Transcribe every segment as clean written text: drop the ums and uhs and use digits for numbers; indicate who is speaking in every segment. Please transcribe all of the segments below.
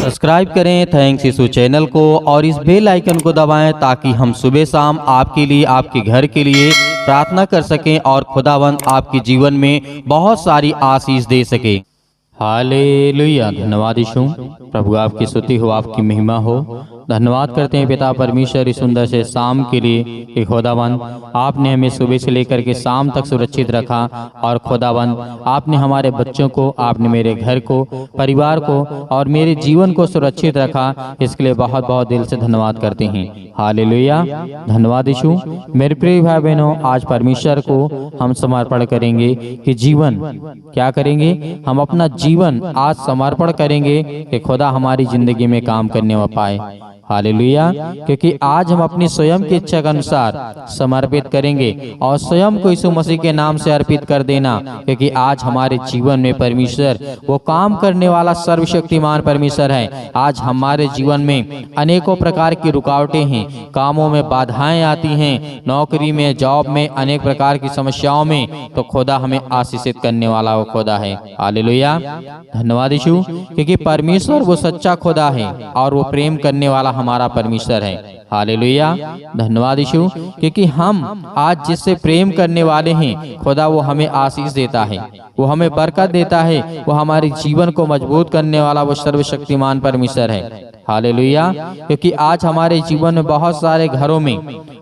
Speaker 1: Subscribe करें thanks यीशु channel को और इस बेल आइकन को दबाएं ताकि हम सुबह शाम आपके लिए आपके घर के लिए प्रार्थना कर सकें और खुदावंद आपके जीवन में बहुत सारी आशीष दे सके। हालेलुया। धन्यवाद यीशु, प्रभु आपकी स्तुति हो, आपकी महिमा हो। धन्यवाद करते हैं पिता परमेश्वर इस सुंदर से शाम के लिए कि खुदावंद आपने हमें सुबह से लेकर के शाम तक सुरक्षित रखा और खुदावंद आपने हमारे बच्चों को, आपने मेरे घर को, परिवार को और मेरे जीवन को सुरक्षित रखा। इसके लिए बहुत बहुत दिल से धन्यवाद करते हैं। हालेलुया। धन्यवाद यीशु। मेरे प्रिय भाई बहनों, आज परमेश्वर को हम समर्पण करेंगे कि जीवन क्या करेंगे, हम अपना जीवन आज समर्पण करेंगे कि खुदा हमारी जिंदगी में काम करने में पाए। हालेलुया। क्योंकि आज हम अपनी स्वयं की इच्छा के अनुसार समर्पित करेंगे और स्वयं को यीशु मसीह के नाम से अर्पित कर देना, क्योंकि आज हमारे जीवन में परमेश्वर वो काम करने वाला सर्वशक्तिमान परमेश्वर है। आज हमारे जीवन में अनेकों प्रकार की रुकावटें हैं, कामों में बाधाएं आती हैं, नौकरी में, जॉब में, अनेक प्रकार की समस्याओं में, तो खुदा हमें आशीषित करने वाला वो खुदा है। हालेलुया। धन्यवाद यीशु, क्योंकि परमेश्वर वो सच्चा खुदा है और वो प्रेम करने वाला हमारा परमेश्वर है। हालेलुया। धन्यवाद यीशु, क्योंकि हम आज जिससे प्रेम करने वाले हैं, खुदा वो हमें आशीष देता है, वो हमें बरकत देता है, वो हमारे जीवन को मजबूत करने वाला वो सर्वशक्तिमान परमेश्वर है। हालेलुया। क्योंकि आज हमारे जीवन में बहुत सारे घरों में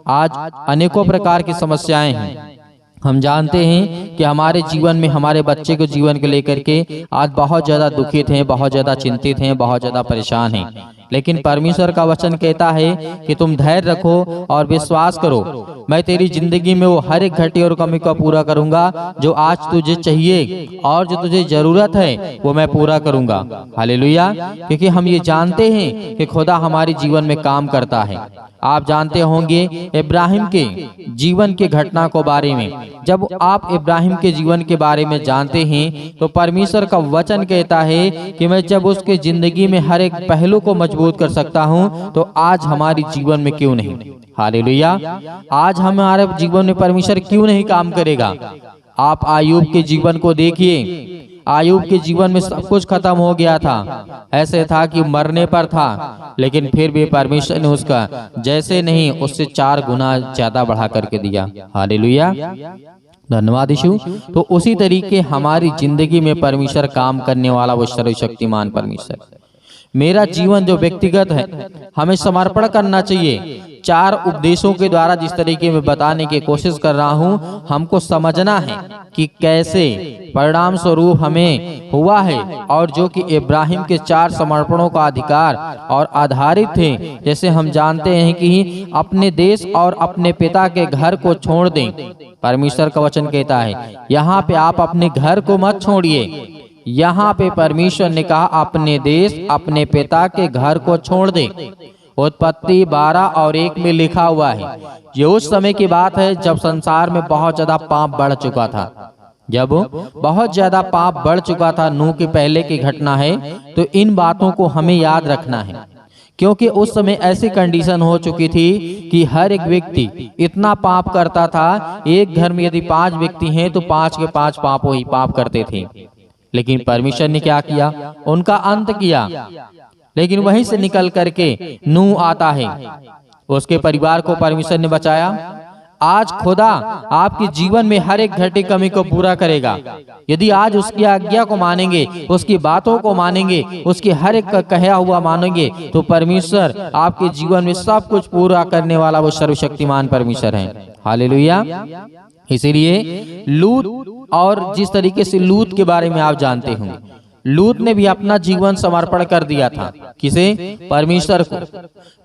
Speaker 1: आज अनेकों प्रकार की समस्याएं हैं। हम जानते हैं कि हमारे जीवन में, हमारे बच्चे को जीवन को लेकर के आज बहुत ज्यादा दुखित हैं, बहुत ज्यादा चिंतित हैं, बहुत ज्यादा परेशान हैं। लेकिन परमेश्वर का वचन कहता है कि तुम धैर्य रखो और विश्वास करो, मैं तेरी जिंदगी में वो हर एक घटी और कमी को पूरा करूंगा। जो आज तुझे चाहिए और जो तुझे जरूरत है वो मैं पूरा करूंगा। हालेलुया। क्योंकि हम ये जानते हैं कि खुदा हमारे जीवन में काम करता है। आप जानते होंगे इब्राहिम के जीवन के घटना को बारे में। जब आप इब्राहिम के जीवन के बारे में जानते हैं तो परमेश्वर का वचन कहता है कि मैं जब उसके जिंदगी में हर एक पहलू को मजबूत कर सकता हूं, तो आज हमारे जीवन में क्यों नहीं। हालेलुया। आज हमारे जीवन में परमेश्वर क्यों नहीं काम करेगा। आप आयूब के जीवन को देखिए। आयूब के जीवन में सब कुछ खत्म हो गया था, ऐसे था कि मरने पर था, लेकिन फिर भी परमेश्वर ने उसका जैसे नहीं उससे 4 गुना ज्यादा बढ़ा करके दिया। हालेलुया। धन्यवाद यीशु। तो उसी तरीके हमारी जिंदगी में परमेश्वर काम करने वाला वो सर्वशक्तिमान परमेश्वर। मेरा जीवन जो व्यक्तिगत है, हमें समर्पण करना चाहिए। 4 उपदेशों के द्वारा जिस तरीके में बताने की कोशिश कर रहा हूं, हमको समझना है कि कैसे परिणाम स्वरूप हमें हुआ है, और जो कि इब्राहिम के 4 समर्पणों का अधिकार और आधारित थे। जैसे हम जानते हैं कि अपने देश और अपने पिता के घर को छोड़ दें। परमेश्वर का वचन कहता है यहाँ पे आप अपने घर को मत छोड़िए। यहाँ पे परमेश्वर ने कहा अपने देश, अपने पिता के घर को छोड़ दे। उत्पत्ति 12 और 1 में लिखा हुआ है। ये उस समय की बात है जब संसार में बहुत ज्यादा पाप बढ़ चुका था। जब बहुत ज्यादा पाप बढ़ चुका था, नूह के पहले की घटना है। तो इन बातों को हमें याद रखना है, क्योंकि उस समय ऐसी कंडीशन हो चुकी थी कि हर एक व्यक्ति इतना पाप करता था। एक घर में यदि 5 व्यक्ति हैं तो 5 के 5 पापों ही पाप करते थे। लेकिन परमेश्वर ने क्या किया, उनका अंत किया। लेकिन वहीं से निकल करके नूह आता है, उसके परिवार को परमेश्वर ने बचाया। आज खुदा आपके जीवन में हर एक घटी कमी को पूरा करेगा। यदि आज उसकी आज्ञा को मानेंगे, उसकी बातों को मानेंगे, उसके हर एक का कहा हुआ मानेंगे, तो परमेश्वर आपके जीवन में सब कुछ पूरा करने वाला वो सर्वशक्तिमान परमेश्वर है। हालेलुया। इसीलिए लूत, और जिस तरीके से लूत के बारे में आप जानते होंगे, लूत ने भी अपना जीवन समर्पण कर दिया था। किसे? परमेश्वर को।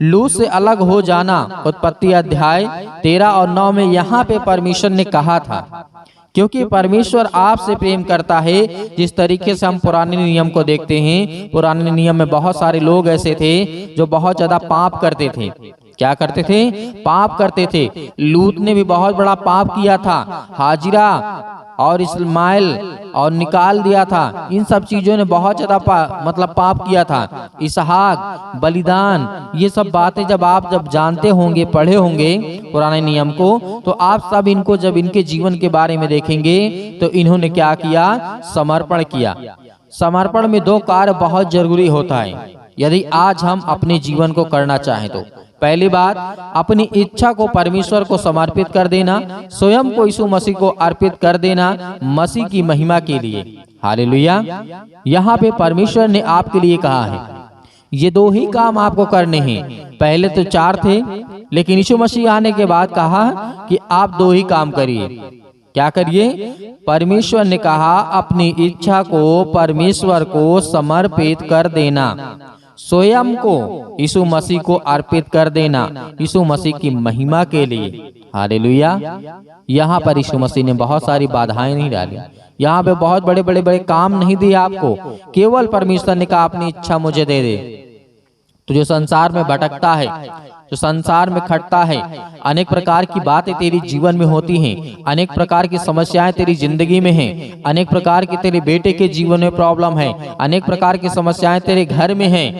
Speaker 1: लूत से अलग हो जाना उत्पत्ति अध्याय 13 और 9 में यहाँ पे परमेश्वर ने कहा था, क्योंकि परमेश्वर आपसे प्रेम करता है। जिस तरीके से हम पुराने नियम को देखते हैं, पुराने नियम में बहुत सारे लोग ऐसे थे जो बहुत ज्यादा पाप करते थे। क्या करते थे? पाप करते थे। लूत ने भी बहुत बड़ा पाप किया था। हाजिरा और इस्माइल और निकाल दिया था। इन सब चीजों ने बहुत ज्यादा पाप किया था। इसहाक, बलिदान, ये सब बातें जब जानते होंगे, पढ़े होंगे पुराने नियम को, तो आप सब इनको जब इनके जीवन के बारे में देखेंगे तो इन्होंने क्या किया? समर्पण किया। समर्पण में 2 कार्य बहुत जरूरी होता है। यदि आज हम अपने जीवन को करना चाहें तो पहली बात, अपनी इच्छा को परमेश्वर को समर्पित कर देना, स्वयं को यीशु मसीह को अर्पित कर देना मसीह की महिमा के लिए। हालेलुया। यहाँ पे परमेश्वर ने आपके लिए कहा है ये 2 ही काम आपको करने हैं। पहले तो 4 थे, लेकिन यीशु मसीह आने के बाद कहा कि आप 2 ही काम करिए। क्या करिए? परमेश्वर ने कहा अपनी इच्छा को परमेश्वर को समर्पित कर देना, स्वयं को यीशु मसीह को अर्पित कर देना यीशु मसीह की महिमा के लिए। हालेलुया। यहाँ पर यीशु मसीह ने बहुत सारी बाधाएं नहीं डाली, यहाँ पे बहुत बड़े बड़े बड़े काम नहीं दिए आपको। केवल परमेश्वर ने कहा अपनी इच्छा मुझे दे दे। तो जो संसार में भटकता है, जो संसार में खटता है, अनेक प्रकार की बातें तेरी जीवन में होती हैं, अनेक प्रकार की समस्याएं तेरी जिंदगी में हैं, अनेक प्रकार की तेरे बेटे के जीवन में प्रॉब्लम है, अनेक प्रकार की समस्याएं तेरे घर में हैं,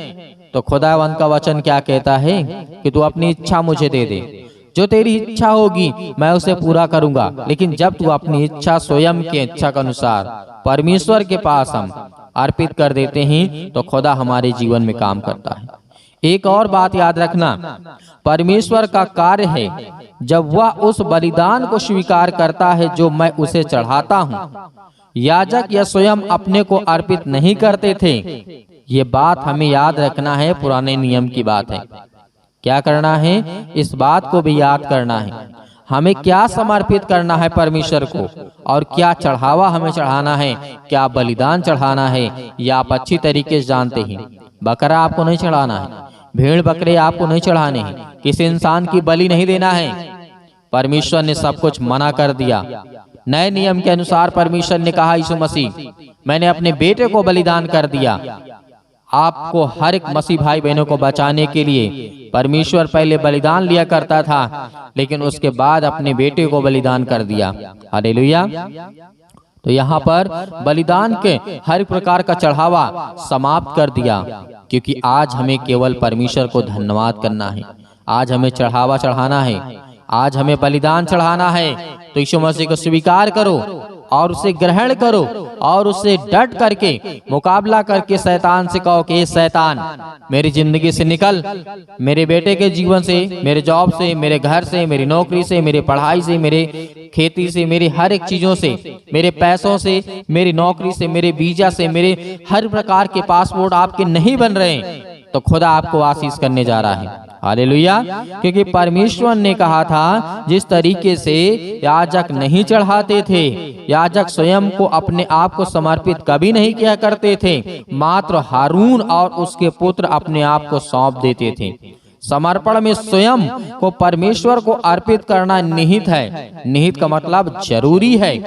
Speaker 1: तो खुदावंत का वचन क्या कहता है कि तू अपनी इच्छा मुझे दे दे। जो तेरी इच्छा होगी मैं उसे पूरा करूंगा। लेकिन जब तू अपनी इच्छा स्वयं की इच्छा के अनुसार परमेश्वर के पास हम अर्पित कर देते हैं तो खुदा हमारे जीवन में काम करता है। एक और बात याद रखना, परमेश्वर का कार्य है जब वह उस बलिदान को स्वीकार करता है जो मैं उसे चढ़ाता हूँ। याजक या स्वयं अपने को अर्पित नहीं करते थे। ये बात हमें याद रखना है, पुराने नियम की बात है। क्या करना है? इस बात को भी याद करना है, हमें क्या समर्पित करना है परमेश्वर को और क्या चढ़ावा हमें चढ़ाना है, क्या बलिदान चढ़ाना है। या आप अच्छी तरीके से जानते हैं, बकरा आपको नहीं चढ़ाना है, भेड़ बकरे आपको नहीं चढ़ाने हैं, किसी इंसान की बलि नहीं देना है। परमेश्वर ने सब कुछ मना कर दिया। नए नियम के अनुसार परमेश्वर ने कहा यीशु मसीह मैंने अपने बेटे को बलिदान कर दिया। आपको हर एक मसीह भाई बहनों को बचाने के लिए परमेश्वर पहले बलिदान लिया करता था, लेकिन उसके बाद अपने बेटे को बलिदान कर दिया। हालेलुया। तो यहाँ पर बलिदान के हर प्रकार का चढ़ावा समाप्त कर दिया, क्योंकि आज हमें केवल परमेश्वर को धन्यवाद करना है। आज हमें चढ़ावा चढ़ाना है, आज हमें बलिदान चढ़ाना है। तो यीशु मसीह को स्वीकार करो और उसे ग्रहण करो और उससे डट करके मुकाबला करके शैतान से कहो कि शैतान मेरी जिंदगी से निकल, मेरे बेटे के जीवन से, मेरे जॉब से, मेरे घर से, मेरी नौकरी से, मेरी पढ़ाई से, मेरे खेती से, मेरी हर एक चीजों से, मेरे पैसों से, मेरी नौकरी से, मेरे वीजा से, मेरे हर प्रकार के पासपोर्ट आपके नहीं बन रहे हैं, तो खुदा आपको आशीष करने जा रहा है। हालेलुया। क्योंकि परमेश्वर ने कहा था जिस तरीके से याजक नहीं चढ़ाते थे, याजक स्वयं को अपने आप को समर्पित कभी नहीं किया करते थे, मात्र हारून और उसके पुत्र अपने आप को सौंप देते थे। समर्पण में स्वयं को परमेश्वर को अर्पित करना निहित है। निहित का मतलब जरूरी है।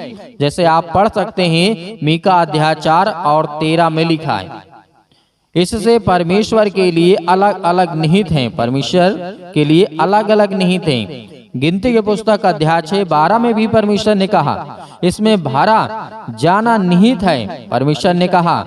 Speaker 1: जैसे आप पढ़ सकते हैं मीका अध्याय 4 और 13 में लिखा है, इससे परमेश्वर के लिए अलग अलग निहित हैं, परमेश्वर के लिए अलग अलग निहित हैं। गिनती के पुस्तक अध्याय 6:12 में भी परमेश्वर ने कहा इसमें भरा जाना निहित है, परमेश्वर ने कहा।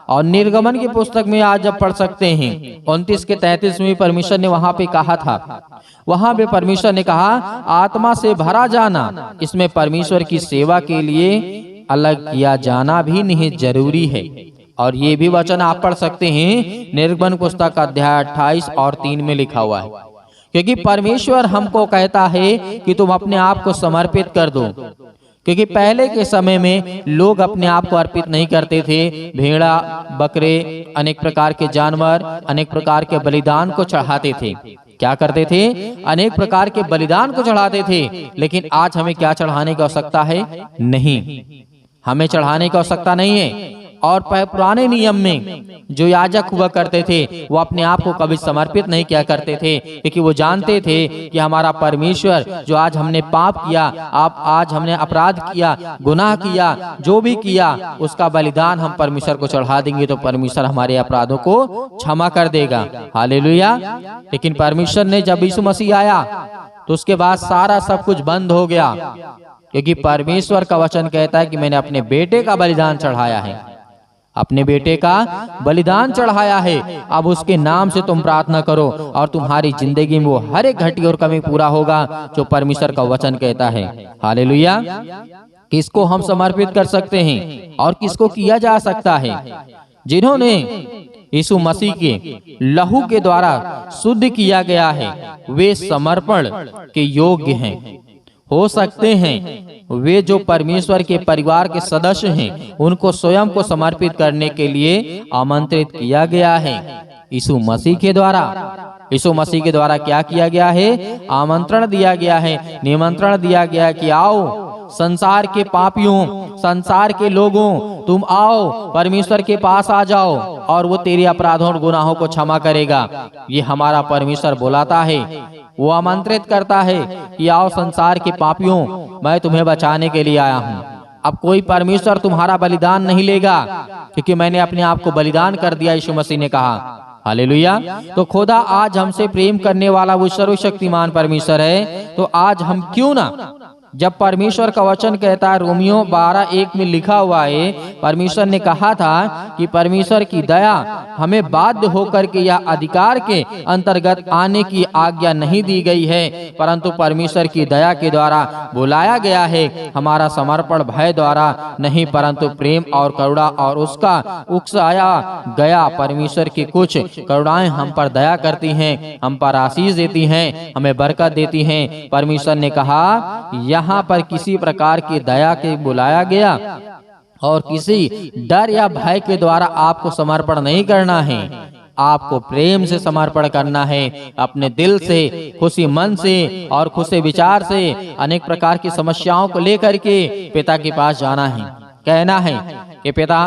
Speaker 1: और निर्गमन की पुस्तक में आज जब पढ़ सकते हैं 29 के 33 में परमेश्वर ने वहां पे कहा था, वहां पे परमेश्वर ने कहा आत्मा से भरा जाना, इसमें परमेश्वर की सेवा के लिए अलग किया जाना भी निहित जरूरी है। और ये भी वचन आप पढ़ सकते हैं निर्गमन पुस्तक अध्याय 28 और 3 में लिखा हुआ है, क्योंकि परमेश्वर हमको कहता है कि तुम अपने आप को समर्पित कर दो। क्योंकि पहले के समय में लोग अपने आप को अर्पित नहीं करते थे। भेड़ा, बकरे, अनेक प्रकार के जानवर, अनेक प्रकार के बलिदान को चढ़ाते थे। क्या करते थे? अनेक प्रकार के बलिदान को चढ़ाते थे। लेकिन आज हमें क्या चढ़ाने की आवश्यकता है? नहीं, हमें चढ़ाने की आवश्यकता नहीं है। और पुराने नियम में जो याजक हुआ करते थे वो अपने आप को कभी समर्पित नहीं किया करते थे, क्योंकि वो जानते थे कि हमारा परमेश्वर जो आज हमने पाप किया, आज हमने अपराध किया, गुनाह किया, जो भी किया उसका बलिदान हम परमेश्वर को चढ़ा देंगे तो परमेश्वर हमारे अपराधों को क्षमा कर देगा। हालेलुया। लेकिन परमेश्वर ने जब यीशु मसीह आया तो उसके बाद सारा सब कुछ बंद हो गया, क्योंकि परमेश्वर का वचन कहता है कि मैंने अपने बेटे का बलिदान चढ़ाया है, अपने बेटे का बलिदान चढ़ाया है। अब उसके नाम से तुम प्रार्थना करो और तुम्हारी जिंदगी में वो हर एक घटी और कमी पूरा होगा जो परमेश्वर का वचन कहता है। हालेलुया। किसको हम समर्पित कर सकते हैं और किसको किया जा सकता है? जिन्होंने यीशु मसीह के लहू के द्वारा शुद्ध किया गया है, वे समर्पण के योग्य हैं। हो सकते हैं वे जो परमेश्वर के परिवार के सदस्य हैं, उनको स्वयं को समर्पित करने के लिए आमंत्रित किया गया है। यीशु मसीह के द्वारा क्या किया गया है? आमंत्रण दिया गया है, निमंत्रण दिया गया है कि आओ संसार के पापियों, संसार के लोगों, तुम आओ परमेश्वर के पास आ जाओ और वो तेरे अपराधों और गुनाहों को क्षमा करेगा। ये हमारा परमेश्वर बुलाता है, वो आमंत्रित करता है कि आओ संसार के पापियों, मैं तुम्हें बचाने के लिए आया हूँ। अब कोई परमेश्वर तुम्हारा बलिदान नहीं लेगा, क्योंकि मैंने अपने आप को बलिदान कर दिया, यीशु मसीह ने कहा। हालेलुया। तो खुदा आज हमसे प्रेम करने वाला वो सर्वशक्तिमान परमेश्वर है, तो आज हम क्यों ना, जब परमेश्वर का वचन कहता है, रोमियो 12:1 में लिखा हुआ है, परमेश्वर ने कहा था कि परमेश्वर की दया हमें बाध्य होकर के या अधिकार के अंतर्गत आने की आज्ञा नहीं दी गई है, परंतु परमेश्वर की दया के द्वारा बुलाया गया है। हमारा समर्पण भय द्वारा नहीं, परंतु प्रेम और करुणा और उसका उकसाया गया परमेश्वर की कुछ करुणाएं हम पर दया करती हैं, हम पर आशीष देती हैं, हमें बरकत देती हैं। परमेश्वर ने कहा यहाँ पर किसी प्रकार की दया के बुलाया गया और किसी डर या भय के द्वारा आपको समर्पण नहीं करना है, आपको प्रेम से समर्पण करना है, अपने दिल से, खुशी मन से और खुशी विचार से अनेक प्रकार की समस्याओं को लेकर के पिता के पास जाना है, कहना है कि पिता,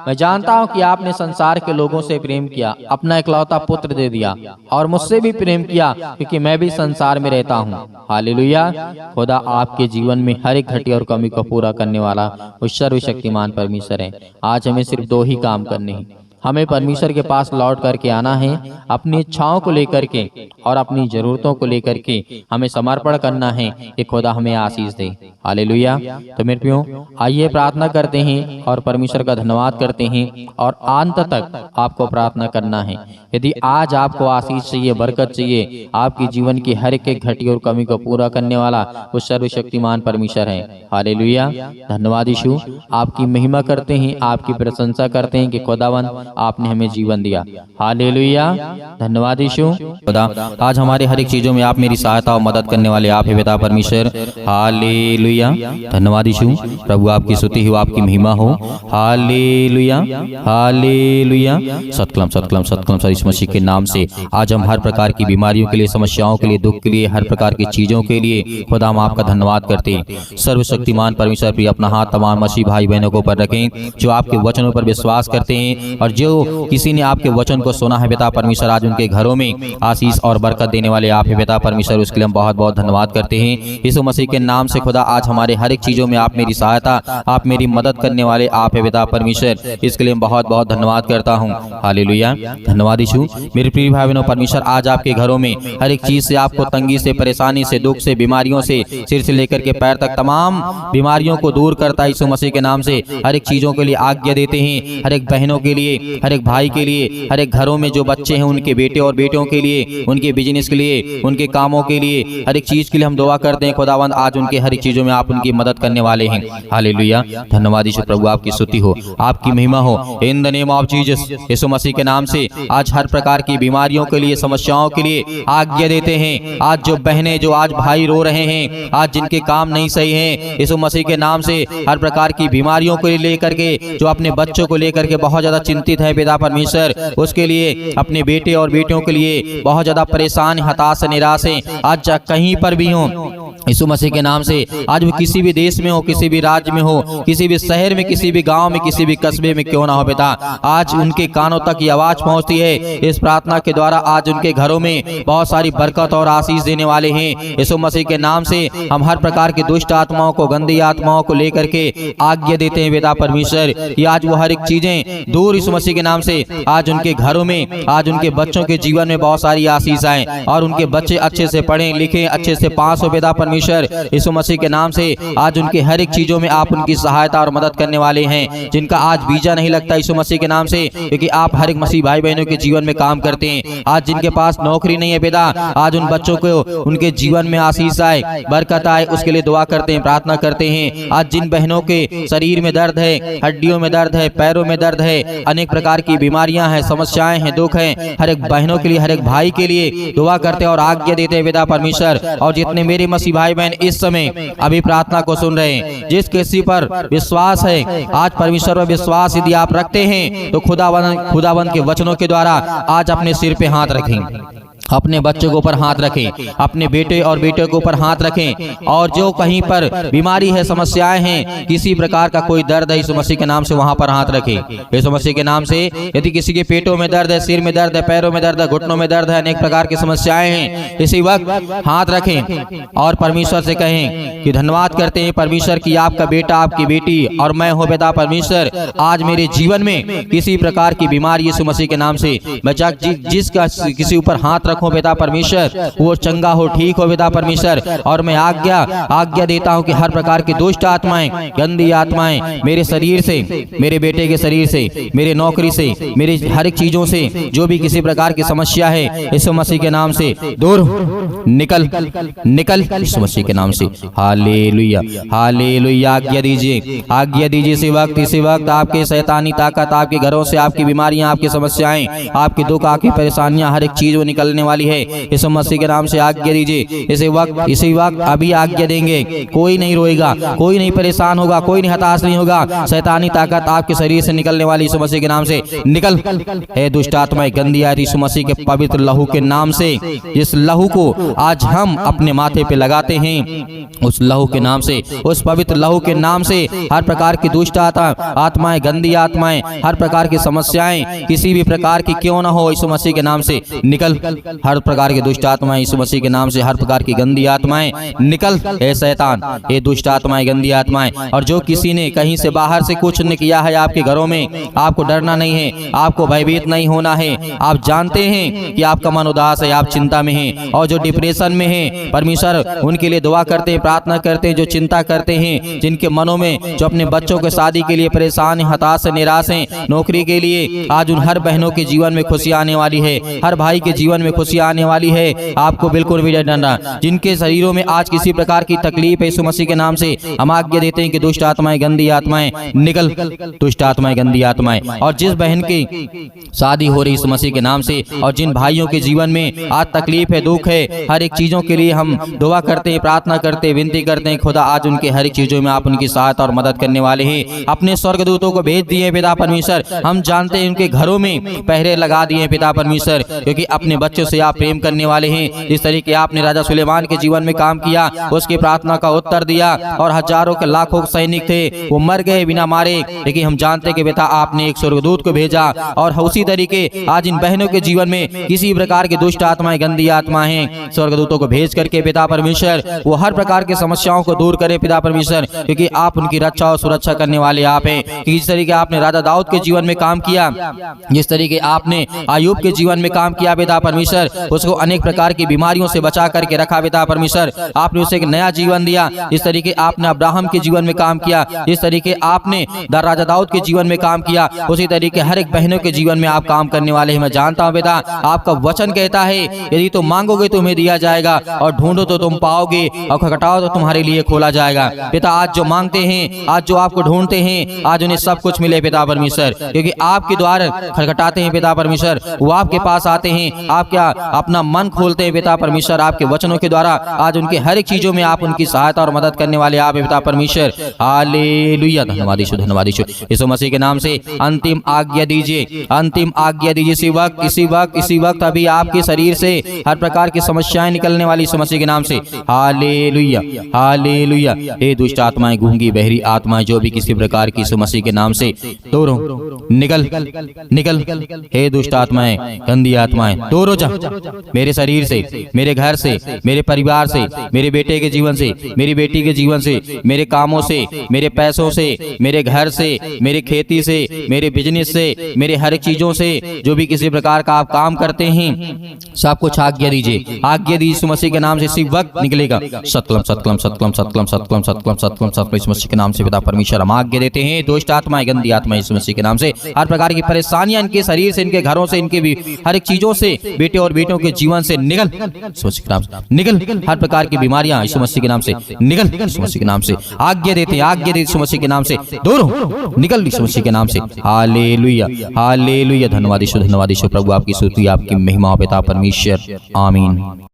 Speaker 1: मैं जानता हूं कि आपने संसार के लोगों से प्रेम किया, अपना इकलौता पुत्र दे दिया और मुझसे भी प्रेम किया, क्योंकि मैं भी संसार में रहता हूं। हालेलुया। खुदा आपके जीवन में हर एक घटी और कमी को पूरा करने वाला वो सर्वशक्तिमान परमेश्वर है। आज हमें सिर्फ 2 ही काम करने हैं। हमें परमेश्वर के पास लौट करके आना है, अपनी इच्छाओं को लेकर के और अपनी जरूरतों को लेकर के हमें समर्पण करना है कि खुदा हमें आशीष दे। हालेलुया। तो मेरे प्रियो, आइए प्रार्थना करते हैं और परमेश्वर का धन्यवाद करते हैं और अंत तक आपको प्रार्थना करना है। यदि आज आपको आशीष चाहिए, बरकत चाहिए, आपके जीवन की हर एक घटी और कमी को पूरा करने वाला वो सर्वशक्तिमान परमेश्वर है। हालेलुया। धन्यवाद यीशु, आपकी महिमा करते हैं, आपकी प्रशंसा करते हैं कि खुदावन आपने हमें जीवन दिया। हालेलुया। धन्यवाद यीशु। खुदा, आज हमारे हर एक चीजों में आप मेरी सहायता और मदद करने वाले आप है पिता परमेश्वर। हालेलुया। धन्यवाद यीशु। प्रभु आपकी स्तुति हो, आपकी महिमा हो। Hallelujah, hallelujah. सतकलम सतकलम सतकलम सर यीशु मसीह के नाम से आज हम हर प्रकार की बीमारियों के लिए, समस्याओं के लिए, दुख के लिए, हर प्रकार की चीजों के लिए खुदा हम आपका धन्यवाद करते हैं। सर्वशक्तिमान परमेश्वर भी अपना हाथ तमाम मसीह भाई बहनों को पर रखें जो आपके वचनों पर विश्वास करते हैं और जो किसी ने आपके वचन को सुना है पिता परमेश्वर, आज उनके घरों में आशीष और बरकत देने वाले आप है पिता परमेश्वर। उसके लिए हम बहुत बहुत धन्यवाद करते हैं यीशु मसीह के नाम से। खुदा, आज हमारे हर एक चीजों में आप मेरी सहायता, आप मेरी मदद करने वाले आप है पिता परमेश्वर। इसके लिए बहुत बहुत धन्यवाद करता हूँ। हालेलुया। धन्यवाद यीशु। मेरे प्रिय भाई बहनों, परमेश्वर आज आपके घरों में हर एक चीज से, आपको तंगी से, परेशानी से, दुख से, बीमारियों से, सिर से लेकर के पैर तक तमाम बीमारियों को दूर करता है यीशु मसीह के नाम से। हर एक चीजों के लिए आज्ञा देते हैं, हर एक बहनों के लिए, हर एक भाई के लिए, हर एक घरों में जो बच्चे हैं उनके बेटे और बेटियों के लिए, उनके बिजनेस के लिए, उनके कामों के लिए, हर एक चीज के लिए हम दुआ करते हैं। खुदावंद, आज उनके हर एक चीजों में आप उनकी मदद करने वाले हैं। हालेलुया। धन्यवाद यीशु। प्रभु आपकी स्तुति हो, आपकी महिमा हो। In the name of Jesus, Yeshu Masih के नाम से आज हर प्रकार की बीमारियों के लिए, समस्याओं के लिए आज्ञा देते हैं। आज जो बहनें, जो आज भाई रो रहे हैं, आज जिनके काम नहीं सही हैं, यीशु मसीह के नाम से हर प्रकार की बीमारियों को लेकर के, जो अपने बच्चों को लेकर के बहुत ज्यादा चिंतित है पिता परमेश्वर, उसके लिए, अपने बेटे और बेटियों के लिए बहुत ज्यादा परेशान, हताश, निराश हैं, आज कहीं पर भी हों यीशु मसीह के नाम से, आज वो किसी भी देश में हो, किसी भी राज्य में हो, किसी भी शहर में, किसी भी गांव में, किसी भी कस्बे में क्यों ना हो पिता, आज उनके कानों तक ये आवाज पहुंचती है। इस प्रार्थना के द्वारा आज उनके घरों में बहुत सारी बरकत और आशीष देने वाले हैं यीशु मसीह के नाम से। हम हर प्रकार की दुष्ट आत्माओं को, गंदी आत्माओं को लेकर के आज्ञा देते हैं पिता परमेश्वर कि आज वो हर एक चीजें दूर यीशु मसीह के नाम से आज उनके घरों में, आज उनके बच्चों के जीवन में बहुत सारी आशीष आए और उनके बच्चे अच्छे से पढ़ें लिखें, अच्छे से पास हो पिता परमेश्वर यीशु मसीह के नाम से आज उनके हर एक चीजों में आप उनकी सहायता और मदद करने वाले हैं। जिनका आज वीजा नहीं लगता यीशु मसीह के नाम से, क्योंकि आप हर एक मसीह भाई बहनों के जीवन में काम करते हैं। आज जिनके पास नौकरी नहीं है पिता, आज उन बच्चों को उनके जीवन में आशीष आए, बरकत आए, उसके लिए दुआ करते हैं, प्रार्थना करते हैं। आज जिन बहनों के शरीर में दर्द है, हड्डियों में दर्द है, पैरों में दर्द है, अनेक प्रकार की बीमारियां हैं, समस्याएं हैं, दुख हैं, हर एक बहनों के लिए, हर एक भाई के लिए दुआ करते हैं और आज्ञा देते हैं पिता परमेश्वर। और जितने मेरे मसीह भाई बहन इस समय अभी प्रार्थना को सुन रहे हैं, जिस किसी पर विश्वास है, आज परमेश्वर पर विश्वास यदि आप रखते हैं तो खुदावंद के वचनों के द्वारा आज अपने सिर पे हाथ रखें, अपने बच्चों के ऊपर हाथ रखें, अपने बेटे और बेटे के ऊपर हाथ रखें। और जो कहीं पर बीमारी है, समस्याएं हैं, किसी प्रकार का कोई दर्द है, यीशु मसीह के नाम से वहां पर हाथ रखें। यीशु मसीह के नाम से यदि किसी के पेटों में दर्द है, सिर में दर्द है, पैरों में दर्द है, घुटनों में दर्द है, अनेक प्रकार की समस्याएं हैं, इसी वक्त हाथ रखें और परमेश्वर से कहें कि धन्यवाद करते हैं परमेश्वर की आपका बेटा, आपकी बेटी और मैं हूँ पिता परमेश्वर। आज मेरे जीवन में किसी प्रकार की बीमारी यीशु मसीह के नाम से मैं जिसका किसी ऊपर हाथ रखूं पिता परमेश्वर, वो चंगा हो, ठीक हो पिता परमेश्वर। और मैं आज्ञा देता हूं कि हर प्रकार की दुष्ट आत्माएं, गंदी आत्माएं मेरे शरीर से, मेरे बेटे के शरीर से, मेरे नौकरी से, मेरी हर एक चीजों से जो भी किसी प्रकार की समस्या है, यीशु मसीह के नाम से दूर निकल यीशु मसीह के नाम से। Hallelujah, hallelujah. आज्ञा दीजिए इसी वक्त आपके शैतानी ताकत, आपके घरों से आपकी बीमारियां, आपकी समस्याएं, आपके दुख, आपकी परेशानियां, हर एक चीज वो निकलने वाली है। यीशु मसीह के नाम से आज्ञा दीजिए इसी वक्त अभी आज्ञा देंगे। कोई नहीं रोएगा, कोई नहीं परेशान होगा, कोई नहीं हताश नहीं होगा। शैतानी ताकत आपके शरीर से निकलने वाली यीशु मसीह के नाम से निकल। हे दुष्ट आत्माएं, गंदी आत्माएं, यीशु मसीह के पवित्र लहू के नाम से, इस लहू को आज हम अपने माथे पे लगाते हैं। उस लहू के नाम से, उस पवित्र लहू के नाम से हर प्रकार की दुष्ट आत्माएं, गंदी आत्माएं, हर प्रकार की समस्याएं किसी भी प्रकार की क्यों ना हो, यीशु मसीह के नाम से निकल। हर प्रकार की दुष्ट आत्माएं यीशु मसीह के नाम से, हर प्रकार की गंदी आत्माएं निकल। हे शैतान, हे दुष्ट आत्माएं, गंदी आत्माएं। और जो किसी ने कहीं से बाहर से कुछ न किया है आपके घरों में, आपको डरना नहीं है, आपको भयभीत नहीं होना है। आप जानते हैं कि आपका मन उदास है, आप चिंता में हैं, और जो डिप्रेशन में है, परमेश्वर उनके लिए दुआ करते हैं, प्रार्थना करते हैं। जो चिंता करते हैं, जिनके मनों में, जो अपने बच्चों के शादी के लिए परेशान है, हताश है, निराश है, नौकरी के लिए, आज उन हर बहनों के जीवन में खुशी आने वाली है, हर भाई के जीवन में खुशी आने वाली है। आपको बिल्कुल भी डरना। जिनके शरीरों में आज किसी प्रकार की तकलीफ है, यीशु मसीह के नाम से हम आज्ञा देते हैं कि दुष्ट आत्माएं, गंदी आत्माएं निकल, दुष्ट आत्माएं, गंदी आत्माएं। और जिस बहन की शादी हो रही यीशु मसीह के नाम से, और जिन भाइयों के जीवन में आज तकलीफ है, दुख है, हर एक चीजों के लिए हम दुआ करते हैं, प्रार्थना करते हैं, विनती करते हैं। खुदा आज उनके हर एक चीजों में आप उनकी सहायता और मदद करने वाले हैं। अपने स्वर्गदूतों को भेज दिए पिता परमेश्वर। हम जानते हैं उनके घरों में पहरे लगा दिए पिता परमेश्वर, क्योंकि अपने बच्चों से आप प्रेम करने वाले हैं। जिस तरीके आपने राजा सुलेमान के जीवन में काम किया, उसकी प्रार्थना का उत्तर दिया, और हजारों के लाखों सैनिक थे, वो मर गए बिना मारे, लेकिन हम जानते हैं कि बेटा आपने एक स्वर्गदूत को भेजा। और उसी तरीके आज इन बहनों के जीवन में किसी प्रकार की दुष्ट आत्माएं, गंदी आत्माएं, स्वर्गदूतों को भेज करके पिता परमेश्वर वो हर प्रकार की समस्याओं को दूर करे पिता परमेश्वर, क्योंकि आप उनकी रक्षा और सुरक्षा करने वाले आप हैं। जिस तरीके आपने राजा दाऊद के जीवन में काम किया, जिस तरीके आपने आयूब के जीवन में काम किया पिता परमेश्वर, उसको अनेक प्रकार की बीमारियों से बचा करके रखा पिता परमेश्वर। आपने उसे एक नया जीवन दिया। जिस तरीके आपने अब्राहम के जीवन में काम किया, जिस तरीके आपने राजा दाऊद के जीवन में काम किया, उसी तरीके हर एक बहनों के जीवन में आप काम करने वाले हैं। मैं जानता हूँ बेटा, आपका वचन कहता है यदि तुम मांगोगे तुम्हें दिया जाएगा, और ढूंढो तो तुम पाओगे, और खटखटाओ तो तुम्हारे लिए खोला जाएगा। पिता आज जो मांगते हैं, आज जो आपको ढूंढते हैं, आज उन्हें सब कुछ मिले पिता परमेश्वर, क्योंकि आपके द्वार खटखटाते हैं पिता परमेश्वर, वो आपके पास आते हैं, आप क्या अपना मन खोलते हैं पिता परमेश्वर। आपके वचनों के द्वारा आज उनके हर एक चीजों में आप उनकी सहायता और मदद करने वाले आप पिता परमेश्वर। हालेलुया, धन्यवाद यीशु। यीशु मसीह के नाम से अंतिम आज्ञा दीजिए, अंतिम आज्ञा दीजिए। इसी वक्त अभी आपके शरीर से हर प्रकार की समस्याएं निकलने वाली यीशु मसीह के नाम से। Hallelujah, hallelujah. हे दुष्ट आत्माएं, गूंगी बहरी आत्माएं, जो भी किसी प्रकार की यीशु मसीह के नाम से दूर हो, निकल। हे दुष्ट आत्माएं, गंदी आत्माएं, दूर हो जा। मेरे शरीर से, मेरे घर से, मेरे परिवार से, मेरे बेटे के जीवन से, मेरी बेटी के जीवन से, मेरे कामों से, मेरे पैसों से, मेरे घर से, मेरे खेती से, मेरे बिजनेस से, मेरे हर चीजों से, जो भी किसी प्रकार का आप काम करते हैं सब कुछ आज्ञा दीजिए। आज्ञा दीजिए यीशु मसीह के नाम से इसी वक्त निकलेगा। सतलम सतलम सतलम सतलम सतलम सतलम सतलम सतलम यीशु मसीह के नाम से पिता परमेश्वर हम आज्ञा देते हैं। दुष्ट आत्माएं, गंदी आत्मा यीशु मसीह के नाम से, हर प्रकार की परेशानियां इनके शरीर से, इनके घरों से, इनके भी हर एक चीजों से, बेटे और बेटों के जीवन से निकल यीशु मसीह के नाम से निकल। हर प्रकार की बीमारियां यीशु मसीह के नाम से निकल यीशु मसीह के नाम से। आज्ञा देते हैं, आज्ञा देते यीशु मसीह के नाम से दूर हो, निकल यीशु मसीह के नाम से। Hallelujah hallelujah. धन्यवाद यीशु, धन्यवाद यीशु। प्रभु आपकी स्तुति, आपकी महिमा पिता परमेश्वर। आमीन।